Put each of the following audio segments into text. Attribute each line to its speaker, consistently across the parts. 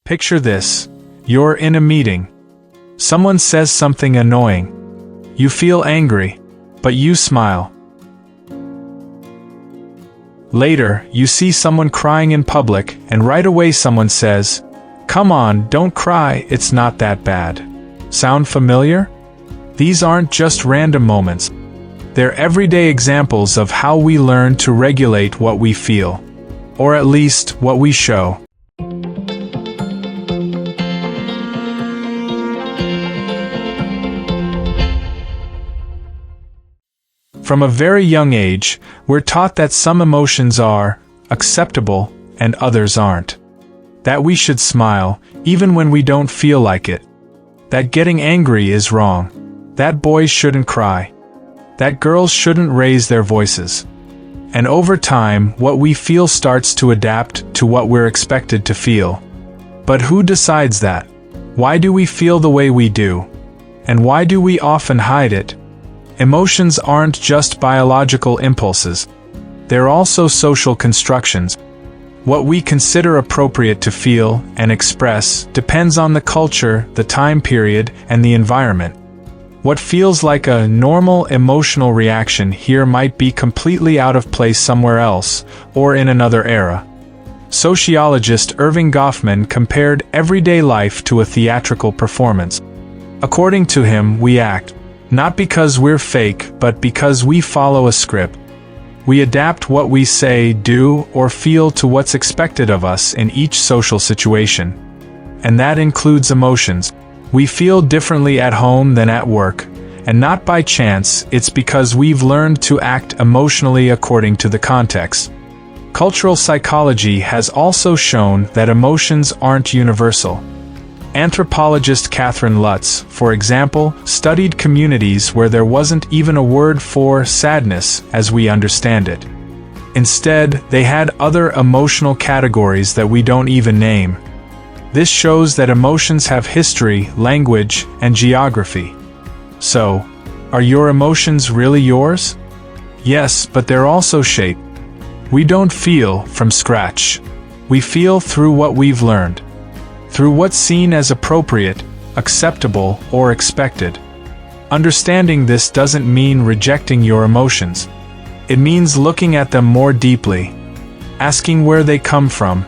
Speaker 1: Picture this. You're in a meeting. Someone says something annoying. You feel angry, but you smile. Later, you see someone crying in public, and right away someone says, "Come on, don't cry, it's not that bad." Sound familiar? These aren't just random moments. They're everyday examples of how we learn to regulate what we feel. Or at least, what we show. From a very young age, we're taught that some emotions are acceptable and others aren't. That we should smile, even when we don't feel like it. That getting angry is wrong. That boys shouldn't cry. That girls shouldn't raise their voices. And over time, what we feel starts to adapt to what we're expected to feel. But who decides that? Why do we feel the way we do? And why do we often hide it? Emotions aren't just biological impulses. They're also social constructions. What we consider appropriate to feel and express depends on the culture, the time period, and the environment. What feels like a normal emotional reaction here might be completely out of place somewhere else, or in another era. Sociologist Erving Goffman compared everyday life to a theatrical performance. According to him, we act, not because we're fake, but because we follow a script. We adapt what we say, do, or feel to what's expected of us in each social situation. And that includes emotions. We feel differently at home than at work, and not by chance, it's because we've learned to act emotionally according to the context. Cultural psychology has also shown that emotions aren't universal. Anthropologist Catherine Lutz, for example, studied communities where there wasn't even a word for sadness as we understand it. Instead, they had other emotional categories that we don't even name. This shows that emotions have history, language, and geography. So, are your emotions really yours? Yes, but they're also shaped. We don't feel from scratch. We feel through what we've learned. Through what's seen as appropriate, acceptable, or expected. Understanding this doesn't mean rejecting your emotions. It means looking at them more deeply, asking where they come from.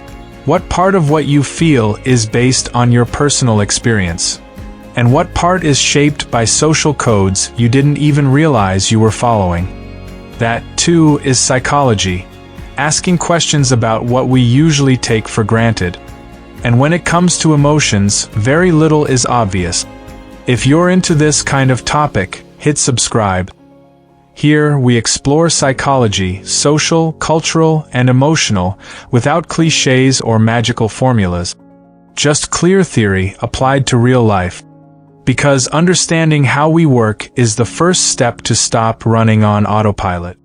Speaker 1: What part of what you feel is based on your personal experience? And what part is shaped by social codes you didn't even realize you were following? That, too, is psychology, asking questions about what we usually take for granted. And when it comes to emotions, very little is obvious. If you're into this kind of topic, hit subscribe. Here, we explore psychology, social, cultural, and emotional, without cliches or magical formulas. Just clear theory applied to real life. Because understanding how we work is the first step to stop running on autopilot.